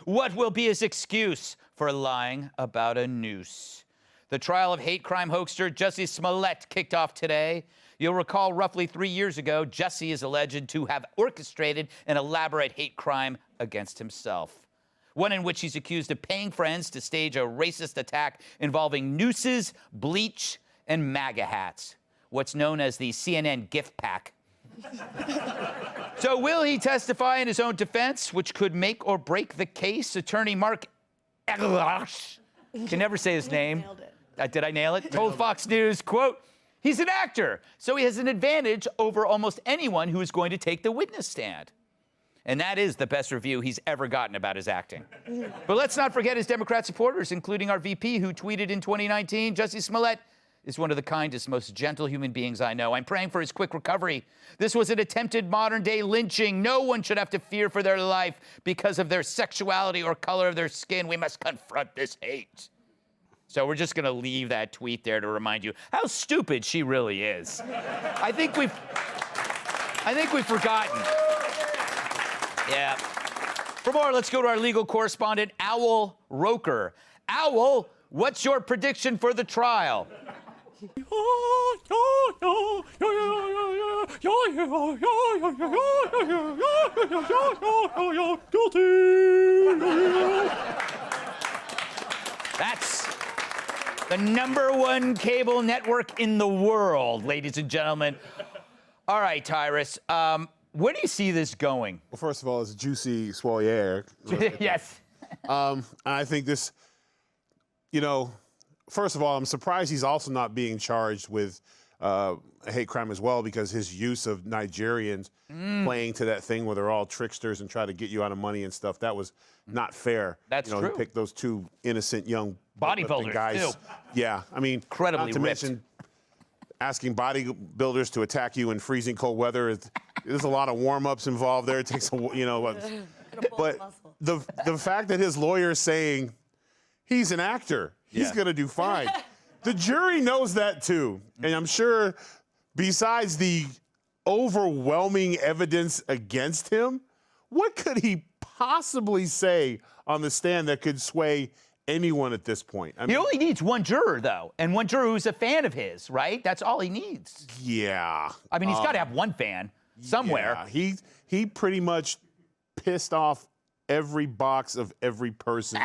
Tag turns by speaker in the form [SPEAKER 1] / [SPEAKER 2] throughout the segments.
[SPEAKER 1] What will be his excuse for lying about a noose? The trial of hate crime hoaxer Jussie Smollett kicked off today. You'll recall roughly 3 years ago, Jussie is alleged to have orchestrated an elaborate hate crime against himself. One in which he's accused of paying friends to stage a racist attack involving nooses, bleach, and MAGA hats. What's known as the CNN gift pack. So will he testify in his own defense, which could make or break the case? Attorney Mark Eglash, can never say his name.
[SPEAKER 2] Nailed it.
[SPEAKER 1] Did I nail it? Told Fox News, quote, he's an actor, so he has an advantage over almost anyone who is going to take the witness stand. And that is the best review he's ever gotten about his acting. But let's not forget his Democrat supporters, including our VP, who tweeted in 2019, Jussie Smollett is one of the kindest, most gentle human beings I know. I'm praying for his quick recovery. This was an attempted modern-day lynching. No one should have to fear for their life because of their sexuality or color of their skin. We must confront this hate. So we're just going to leave that tweet there to remind you how stupid she really is. I think we've forgotten. Yeah. For more, let's go to our legal correspondent, Owl Roker. Owl, what's your prediction for the trial? That's the #1 cable network in the world, ladies and gentlemen. All right, Tyrus, where do you see this going?
[SPEAKER 3] Well, first of all, it's Jussie Smollett.
[SPEAKER 1] Yes.
[SPEAKER 3] I think this, first of all, I'm surprised he's also not being charged with a hate crime as well, because his use of Nigerians playing to that thing where they're all tricksters and try to get you out of money and stuff, that was not fair.
[SPEAKER 1] That's true.
[SPEAKER 3] He picked those two innocent young
[SPEAKER 1] bodybuilders
[SPEAKER 3] guys.
[SPEAKER 1] too.
[SPEAKER 3] Yeah, I mean,
[SPEAKER 1] Incredibly
[SPEAKER 3] not to
[SPEAKER 1] ripped.
[SPEAKER 3] mention asking bodybuilders to attack you in freezing cold weather. There's a lot of warm-ups involved there. It takes but the fact that his lawyer is saying he's an actor, he's going to do fine. The jury knows that too, and I'm sure besides the overwhelming evidence against him, what could he possibly say on the stand that could sway anyone at this point? I mean,
[SPEAKER 1] He only needs one juror, though, and one juror who's a fan of his, right? That's all he needs.
[SPEAKER 3] Yeah.
[SPEAKER 1] I mean, he's got to have one fan somewhere.
[SPEAKER 3] Yeah, he pretty much pissed off every box of every person,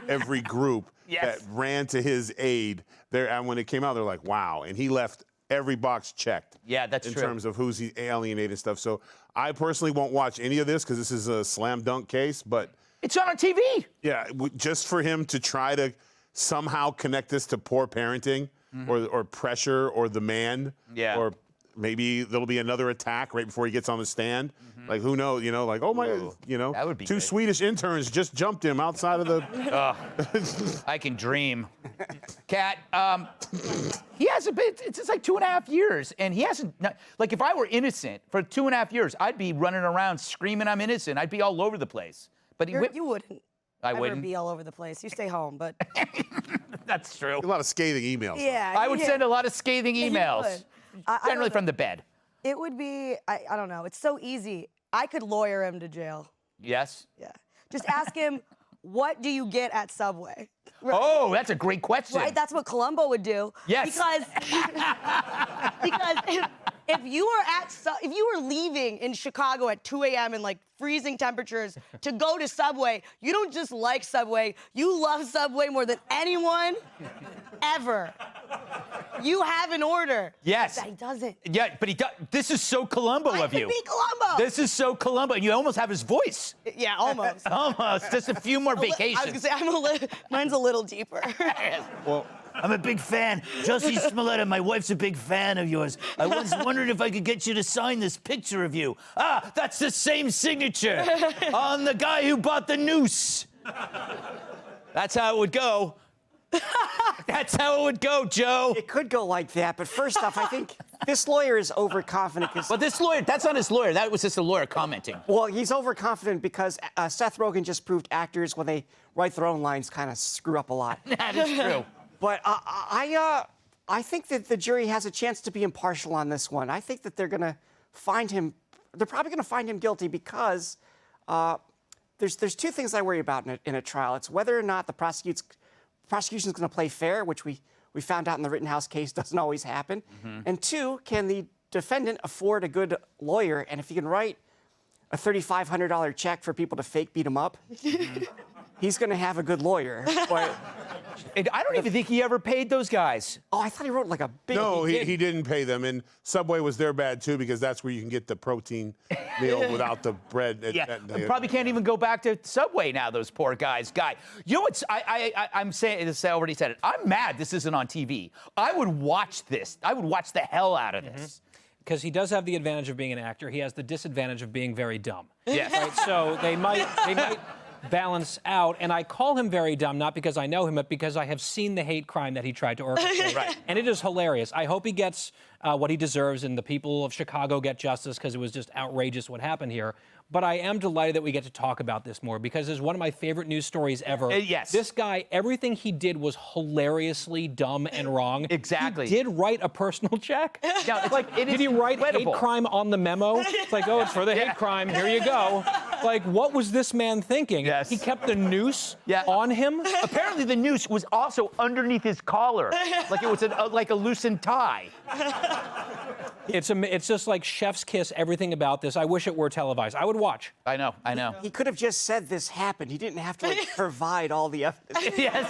[SPEAKER 3] every group that ran to his aid. And when it came out, they're like, wow. And he left every box checked.
[SPEAKER 1] Yeah, that's
[SPEAKER 3] in
[SPEAKER 1] true.
[SPEAKER 3] terms of who's he alienated and stuff. So I personally won't watch any of this because this is a slam dunk case, but
[SPEAKER 1] It's on TV.
[SPEAKER 3] yeah, just for him to try to somehow connect this to poor parenting or pressure or the man, or maybe there'll be another attack right before he gets on the stand. Like, who knows, like, oh my,
[SPEAKER 1] That would be
[SPEAKER 3] two
[SPEAKER 1] good.
[SPEAKER 3] Swedish interns just jumped him outside of the...
[SPEAKER 1] I can dream. Kat, he hasn't been, it's just like 2.5 years, and he hasn't, like, if I were innocent for 2.5 years, I'd be running around screaming I'm innocent. I'd be all over the place. But
[SPEAKER 2] You wouldn't.
[SPEAKER 1] I
[SPEAKER 2] ever
[SPEAKER 1] wouldn't.
[SPEAKER 2] be all over the place. You stay home, but
[SPEAKER 1] That's true.
[SPEAKER 3] A lot of scathing emails.
[SPEAKER 2] yeah.
[SPEAKER 1] I would send a lot of scathing
[SPEAKER 2] You
[SPEAKER 1] emails,
[SPEAKER 2] would. I
[SPEAKER 1] generally
[SPEAKER 2] don't
[SPEAKER 1] from
[SPEAKER 2] know.
[SPEAKER 1] the bed.
[SPEAKER 2] It would be. I don't know. It's so easy. I could lawyer him to jail.
[SPEAKER 1] Yes?
[SPEAKER 2] Yeah. Just ask him, what do you get at Subway?
[SPEAKER 1] Oh, that's a great question.
[SPEAKER 2] Right. That's what Columbo would do.
[SPEAKER 1] Yes.
[SPEAKER 2] Because if you were leaving in Chicago at 2 a.m. in like freezing temperatures to go to Subway, you don't just like Subway, you love Subway more than anyone ever. You have an order.
[SPEAKER 1] Yes.
[SPEAKER 2] That he doesn't.
[SPEAKER 1] Yeah, but he does. This is so Columbo
[SPEAKER 2] I
[SPEAKER 1] of
[SPEAKER 2] could
[SPEAKER 1] you.
[SPEAKER 2] be Columbo.
[SPEAKER 1] This is so Columbo, and you almost have his voice.
[SPEAKER 2] Yeah, almost.
[SPEAKER 1] Almost. Just a few more
[SPEAKER 2] I was
[SPEAKER 1] vacations.
[SPEAKER 2] gonna say mine's a little deeper.
[SPEAKER 3] Well,
[SPEAKER 1] I'm a big fan. Jussie Smollett, my wife's a big fan of yours. I was wondering if I could get you to sign this picture of you. Ah, that's the same signature on the guy who bought the noose. That's how it would go. That's how it would go, Joe.
[SPEAKER 4] It could go like that, but first off, I think this lawyer is overconfident because...
[SPEAKER 1] But this lawyer, that's not his lawyer. That was just a lawyer commenting.
[SPEAKER 4] Well, he's overconfident because Seth Rogen just proved actors, when they write their own lines, kind of screw up a lot.
[SPEAKER 1] That is true.
[SPEAKER 4] But I think that the jury has a chance to be impartial on this one. I think that they're going to find him... They're probably going to find him guilty because there's two things I worry about in a trial. It's whether or not the prosecution's going to play fair, which we found out in the Rittenhouse case doesn't always happen. And two, can the defendant afford a good lawyer? And if he can write a $3,500 check for people to fake beat him up, he's going to have a good lawyer. But
[SPEAKER 1] And I don't even think he ever paid those guys.
[SPEAKER 4] oh, I thought he wrote like a big.
[SPEAKER 3] No, he didn't pay them. And Subway was their bad, too, because that's where you can get the protein meal without the bread.
[SPEAKER 1] They probably can't even go back to Subway now, those poor guys. You know what's, I'm saying this, I already said it. I'm mad this isn't on TV. I would watch this. I would watch the hell out of this.
[SPEAKER 5] Because he does have the advantage of being an actor. He has the disadvantage of being very dumb.
[SPEAKER 1] Yes.
[SPEAKER 5] Right? So they might balance out. And I call him very dumb, not because I know him, but because I have seen the hate crime that he tried to orchestrate.
[SPEAKER 1] Right.
[SPEAKER 5] And it is hilarious. I hope he gets what he deserves and the people of Chicago get justice, because it was just outrageous what happened here. But I am delighted that we get to talk about this more, because it's one of my favorite news stories ever.
[SPEAKER 1] Yes.
[SPEAKER 5] This guy, everything he did was hilariously dumb and wrong.
[SPEAKER 1] Exactly.
[SPEAKER 5] He did write a personal check.
[SPEAKER 1] Now, it's like, it is
[SPEAKER 5] Did he write
[SPEAKER 1] incredible.
[SPEAKER 5] hate crime on the memo? It's like, oh, it's for the hate crime. Here you go. Like, what was this man thinking?
[SPEAKER 1] Yes.
[SPEAKER 5] He kept the noose
[SPEAKER 1] Yeah.
[SPEAKER 5] on him?
[SPEAKER 1] Apparently, the noose was also underneath his collar, like it was like a loosened tie.
[SPEAKER 5] It's just like chef's kiss, everything about this. I wish it were televised. I would watch.
[SPEAKER 1] I know.
[SPEAKER 4] He could have just said this happened. He didn't have to like provide all the evidence.
[SPEAKER 1] Yes.